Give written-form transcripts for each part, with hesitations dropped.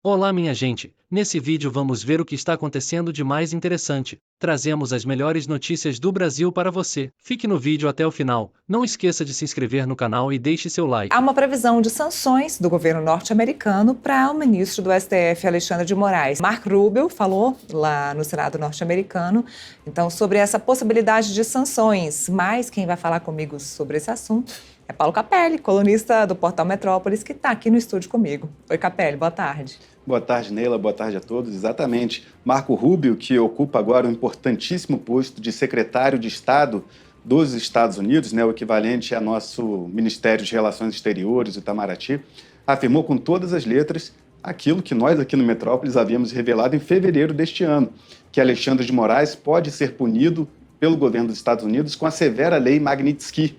Olá, minha gente! Nesse vídeo vamos ver o que está acontecendo de mais interessante. Trazemos as melhores notícias do Brasil para você. Fique no vídeo até o final. Não esqueça de se inscrever no canal e deixe seu like. Há uma previsão de sanções do governo norte-americano para o ministro do STF, Alexandre de Moraes. Marco Rubio falou lá no Senado norte-americano, então, sobre essa possibilidade de sanções. Mas quem vai falar comigo sobre esse assunto é Paulo Capelli, colunista do Portal Metrópolis, que está aqui no estúdio comigo. Oi, Capelli, boa tarde. Boa tarde, Neila. Boa tarde a todos. Exatamente. Marco Rubio, que ocupa agora um importantíssimo posto de secretário de Estado dos Estados Unidos, o equivalente a nosso Ministério de Relações Exteriores, o Itamaraty, afirmou com todas as letras aquilo que nós aqui no Metrópolis havíamos revelado em fevereiro deste ano, que Alexandre de Moraes pode ser punido pelo governo dos Estados Unidos com a severa lei Magnitsky,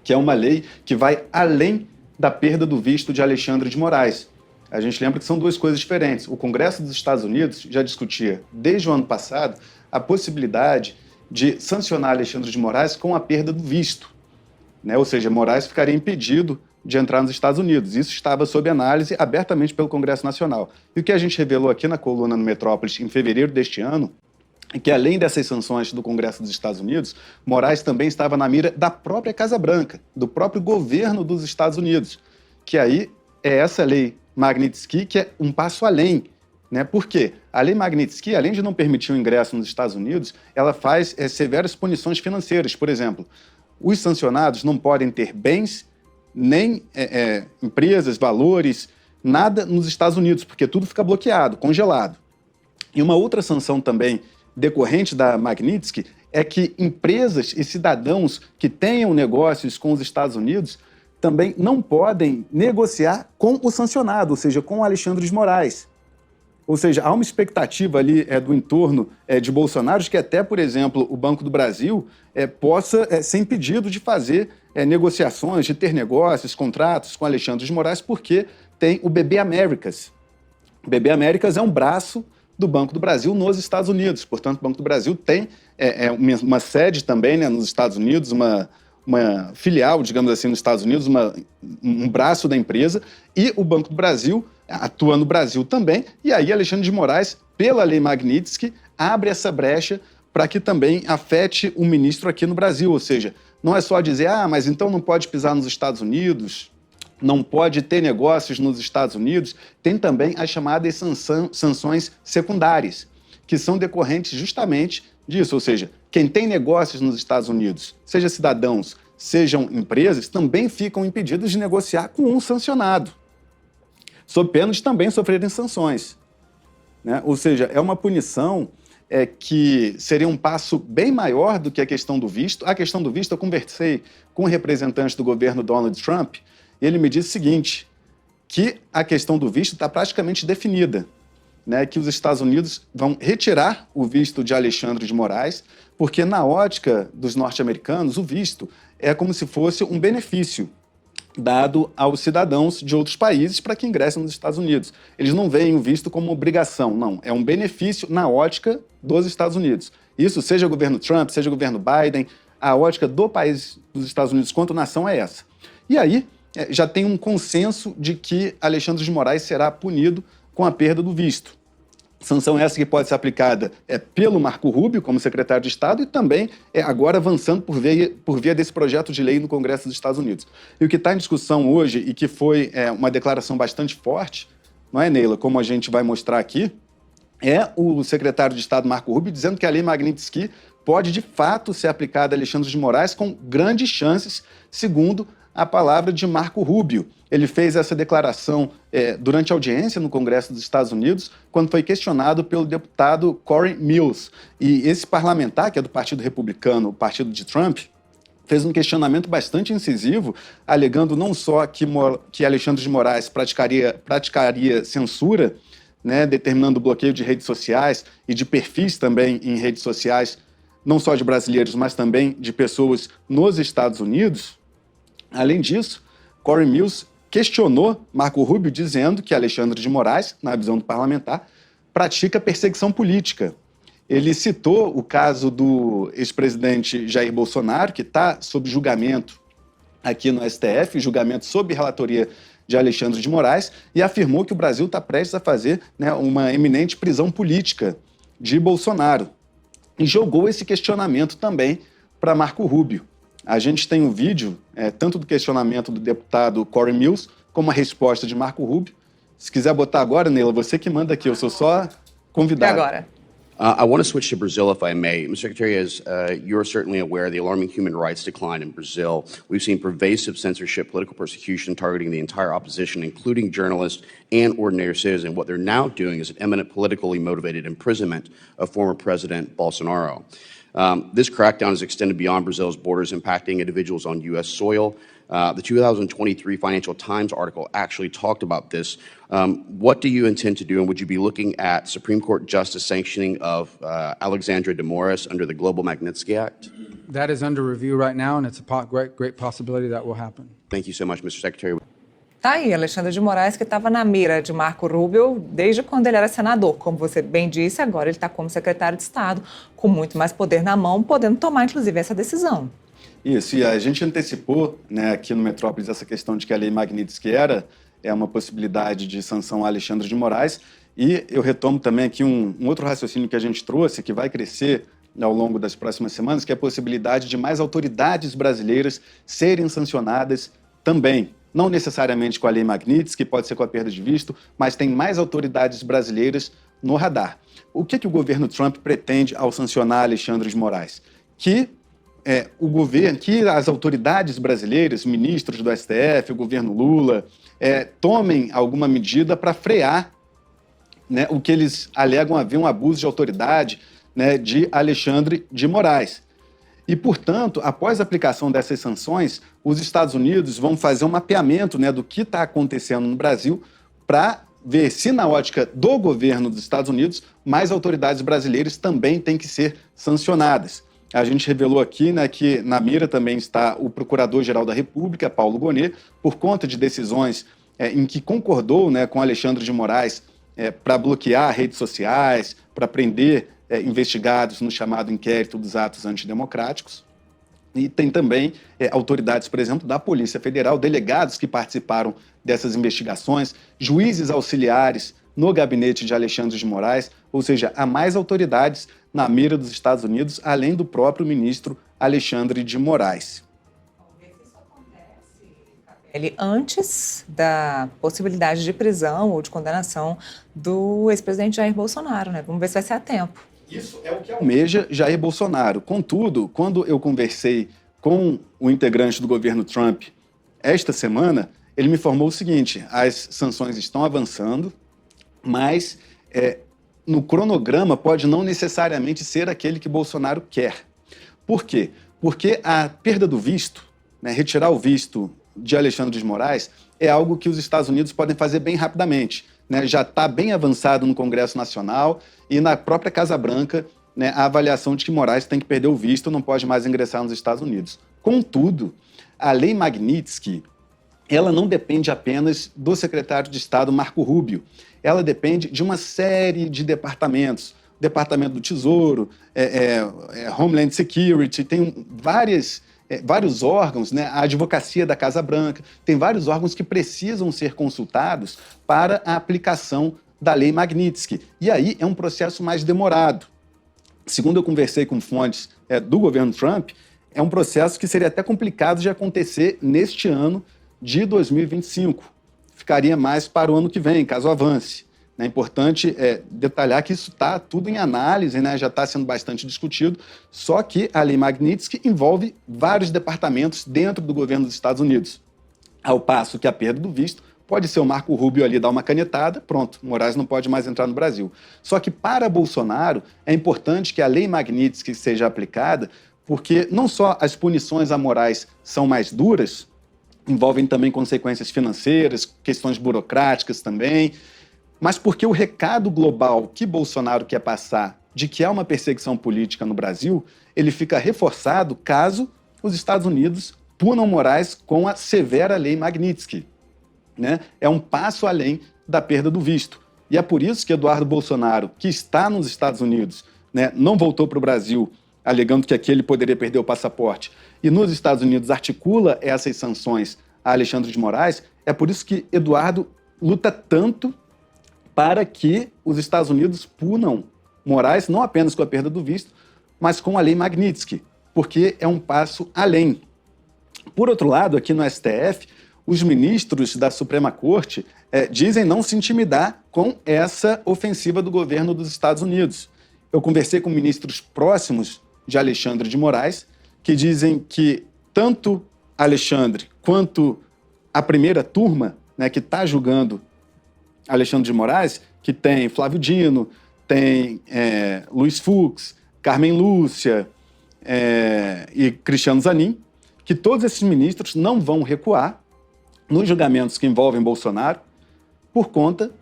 que é uma lei que vai além da perda do visto de Alexandre de Moraes. A gente lembra que são duas coisas diferentes. O Congresso dos Estados Unidos já discutia, desde o ano passado, a possibilidade de sancionar Alexandre de Moraes com a perda do visto. Ou seja, Moraes ficaria impedido de entrar nos Estados Unidos. Isso estava sob análise abertamente pelo Congresso Nacional. E o que a gente revelou aqui na coluna no Metrópolis em fevereiro deste ano é que, além dessas sanções do Congresso dos Estados Unidos, Moraes também estava na mira da própria Casa Branca, do próprio governo dos Estados Unidos, que aí é essa lei Magnitsky, que é um passo além. Por quê? A lei Magnitsky, além de não permitir o ingresso nos Estados Unidos, ela faz severas punições financeiras. Por exemplo, os sancionados não podem ter bens, nem empresas, valores, nada nos Estados Unidos, porque tudo fica bloqueado, congelado. E uma outra sanção também decorrente da Magnitsky é que empresas e cidadãos que tenham negócios com os Estados Unidos também não podem negociar com o sancionado, ou seja, com o Alexandre de Moraes. Ou seja, há uma expectativa ali do entorno de Bolsonaro de que até, por exemplo, o Banco do Brasil possa ser impedido de fazer negociações, de ter negócios, contratos com Alexandre de Moraes, porque tem o BB Américas. O BB Américas é um braço do Banco do Brasil nos Estados Unidos. Portanto, o Banco do Brasil tem uma sede também nos Estados Unidos, uma filial, digamos assim, nos Estados Unidos, um braço da empresa, e o Banco do Brasil atua no Brasil também, e aí Alexandre de Moraes, pela lei Magnitsky, abre essa brecha para que também afete o ministro aqui no Brasil, ou seja, não é só dizer, mas então não pode pisar nos Estados Unidos, não pode ter negócios nos Estados Unidos, tem também as chamadas sanções secundárias, que são decorrentes justamente disso, ou seja, quem tem negócios nos Estados Unidos, seja cidadãos, sejam empresas, também ficam impedidos de negociar com um sancionado, sob pena de também sofrerem sanções. Ou seja, é uma punição que seria um passo bem maior do que a questão do visto. A questão do visto, eu conversei com o representante do governo Donald Trump, e ele me disse o seguinte, que a questão do visto está praticamente definida, que os Estados Unidos vão retirar o visto de Alexandre de Moraes, porque na ótica dos norte-americanos, o visto é como se fosse um benefício dado aos cidadãos de outros países para que ingressem nos Estados Unidos. Eles não veem o visto como obrigação, não. É um benefício na ótica dos Estados Unidos. Isso, seja o governo Trump, seja o governo Biden, a ótica do país dos Estados Unidos quanto nação é essa. E aí, já tem um consenso de que Alexandre de Moraes será punido com a perda do visto. Sanção essa que pode ser aplicada pelo Marco Rubio, como secretário de Estado, e também agora avançando por via desse projeto de lei no Congresso dos Estados Unidos. E o que está em discussão hoje, e que foi uma declaração bastante forte, não é, Neila, como a gente vai mostrar aqui, é o secretário de Estado Marco Rubio dizendo que a lei Magnitsky pode, de fato, ser aplicada a Alexandre de Moraes com grandes chances, segundo a palavra de Marco Rubio. Ele fez essa declaração durante a audiência no Congresso dos Estados Unidos, quando foi questionado pelo deputado Corey Mills. E esse parlamentar, que é do Partido Republicano, o partido de Trump, fez um questionamento bastante incisivo, alegando não só que Alexandre de Moraes praticaria censura, determinando o bloqueio de redes sociais e de perfis também em redes sociais, não só de brasileiros, mas também de pessoas nos Estados Unidos. Além disso, Corey Mills questionou Marco Rubio dizendo que Alexandre de Moraes, na visão do parlamentar, pratica perseguição política. Ele citou o caso do ex-presidente Jair Bolsonaro, que está sob julgamento aqui no STF, julgamento sob relatoria de Alexandre de Moraes e afirmou que o Brasil está prestes a fazer, né, uma eminente prisão política de Bolsonaro. E jogou esse questionamento também para Marco Rubio. A gente tem um vídeo, tanto do questionamento do deputado Corey Mills, como a resposta de Marco Rubio. Se quiser botar agora, Neila, você que manda aqui, eu sou só convidado. E agora? I want to switch to Brazil, if I may. Mr. Secretary, as you're certainly aware, the alarming human rights decline in Brazil. We've seen pervasive censorship, political persecution targeting the entire opposition, including journalists and ordinary citizens. What they're now doing is an imminent politically motivated imprisonment of former President Bolsonaro. This crackdown is extended beyond Brazil's borders, impacting individuals on U.S. soil. The 2023 Financial Times article actually talked about this. What do you intend to do, and would you be looking at Supreme Court justice sanctioning of Alexandre de Moraes under the Global Magnitsky Act? That is under review right now, and it's a great possibility that will happen. Thank you so much, Mr. Secretary. Tá aí, Alexandre de Moraes, que estava na mira de Marco Rubio desde quando ele era senador. Como você bem disse, agora ele está como secretário de Estado, com muito mais poder na mão, podendo tomar, inclusive, essa decisão. Isso, e a gente antecipou, né, aqui no Metrópolis essa questão de que a Lei Magnitsky é uma possibilidade de sanção a Alexandre de Moraes, e eu retomo também aqui um outro raciocínio que a gente trouxe, que vai crescer ao longo das próximas semanas, que é a possibilidade de mais autoridades brasileiras serem sancionadas também. Não necessariamente com a Lei Magnitsky, pode ser com a perda de visto, mas tem mais autoridades brasileiras no radar. O que o governo Trump pretende ao sancionar Alexandre de Moraes? Que as autoridades brasileiras, ministros do STF, o governo Lula, tomem alguma medida para frear, né, o que eles alegam haver um abuso de autoridade, né, de Alexandre de Moraes. E, portanto, após a aplicação dessas sanções, os Estados Unidos vão fazer um mapeamento, né, do que está acontecendo no Brasil para ver se, na ótica do governo dos Estados Unidos, mais autoridades brasileiras também têm que ser sancionadas. A gente revelou aqui, né, que na mira também está o Procurador-Geral da República, Paulo Gonet, por conta de decisões em que concordou, né, com Alexandre de Moraes para bloquear redes sociais, para prender investigados no chamado inquérito dos atos antidemocráticos. E tem também autoridades, por exemplo, da Polícia Federal, delegados que participaram dessas investigações, juízes auxiliares no gabinete de Alexandre de Moraes, ou seja, há mais autoridades na mira dos Estados Unidos, além do próprio ministro Alexandre de Moraes. Ele antes da possibilidade de prisão ou de condenação do ex-presidente Jair Bolsonaro, né? Vamos ver se vai ser a tempo. Isso é o que almeja Jair Bolsonaro. Contudo, quando eu conversei com o integrante do governo Trump esta semana, ele me informou o seguinte: as sanções estão avançando, mas no cronograma pode não necessariamente ser aquele que Bolsonaro quer. Por quê? Porque a perda do visto, né, retirar o visto de Alexandre de Moraes, é algo que os Estados Unidos podem fazer bem rapidamente. Né? Já está bem avançado no Congresso Nacional e na própria Casa Branca, né, a avaliação de que Moraes tem que perder o visto, não pode mais ingressar nos Estados Unidos. Contudo, a Lei Magnitsky, ela não depende apenas do secretário de Estado Marco Rubio, ela depende de uma série de departamentos, Departamento do Tesouro, Homeland Security, tem vários órgãos, né? A advocacia da Casa Branca, tem vários órgãos que precisam ser consultados para a aplicação da Lei Magnitsky. E aí é um processo mais demorado. Segundo eu conversei com fontes do governo Trump, é um processo que seria até complicado de acontecer neste ano de 2025. Ficaria mais para o ano que vem, caso avance. É importante detalhar que isso está tudo em análise, né? Já está sendo bastante discutido, só que a Lei Magnitsky envolve vários departamentos dentro do governo dos Estados Unidos. Ao passo que a perda do visto pode ser o Marco Rubio ali dar uma canetada, pronto, Moraes não pode mais entrar no Brasil. Só que para Bolsonaro é importante que a Lei Magnitsky seja aplicada, porque não só as punições a Moraes são mais duras, envolvem também consequências financeiras, questões burocráticas também, mas porque o recado global que Bolsonaro quer passar de que há uma perseguição política no Brasil, ele fica reforçado caso os Estados Unidos punam Moraes com a severa Lei Magnitsky. Né? É um passo além da perda do visto. E é por isso que Eduardo Bolsonaro, que está nos Estados Unidos, né, não voltou para o Brasil, alegando que aqui ele poderia perder o passaporte, e nos Estados Unidos articula essas sanções a Alexandre de Moraes, É por isso que Eduardo luta tanto para que os Estados Unidos punam Moraes, não apenas com a perda do visto, mas com a lei Magnitsky, porque é um passo além. Por outro lado, aqui no STF, os ministros da Suprema Corte dizem não se intimidar com essa ofensiva do governo dos Estados Unidos. Eu conversei com ministros próximos de Alexandre de Moraes, que dizem que tanto Alexandre quanto a primeira turma, né, que está julgando Alexandre de Moraes, que tem Flávio Dino, tem Luiz Fux, Carmen Lúcia e Cristiano Zanin, que todos esses ministros não vão recuar nos julgamentos que envolvem Bolsonaro por conta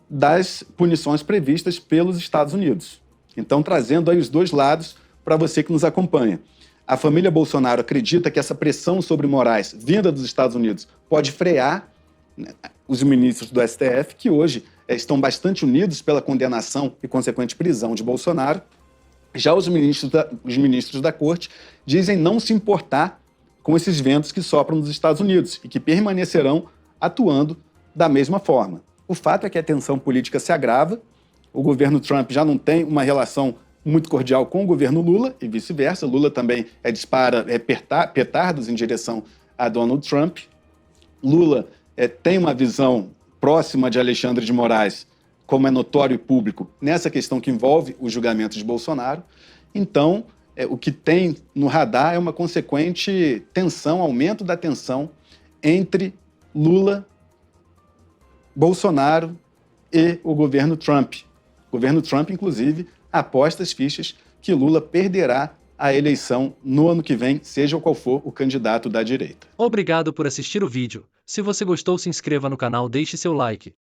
das punições previstas pelos Estados Unidos. Então, trazendo aí os dois lados para você que nos acompanha. A família Bolsonaro acredita que essa pressão sobre Moraes, vinda dos Estados Unidos, pode frear, né, os ministros do STF, que hoje estão bastante unidos pela condenação e consequente prisão de Bolsonaro. Já os ministros da Corte dizem não se importar com esses ventos que sopram dos Estados Unidos e que permanecerão atuando da mesma forma. O fato é que a tensão política se agrava, o governo Trump já não tem uma relação muito cordial com o governo Lula e vice-versa. Lula também dispara petardos em direção a Donald Trump. Lula tem uma visão próxima de Alexandre de Moraes, como é notório e público, nessa questão que envolve o julgamento de Bolsonaro. Então, o que tem no radar é uma consequente tensão, aumento da tensão entre Lula, Bolsonaro e o governo Trump. O governo Trump, inclusive, aposta as fichas que Lula perderá a eleição no ano que vem, seja qual for o candidato da direita. Obrigado por assistir o vídeo. Se você gostou, se inscreva no canal, deixe seu like.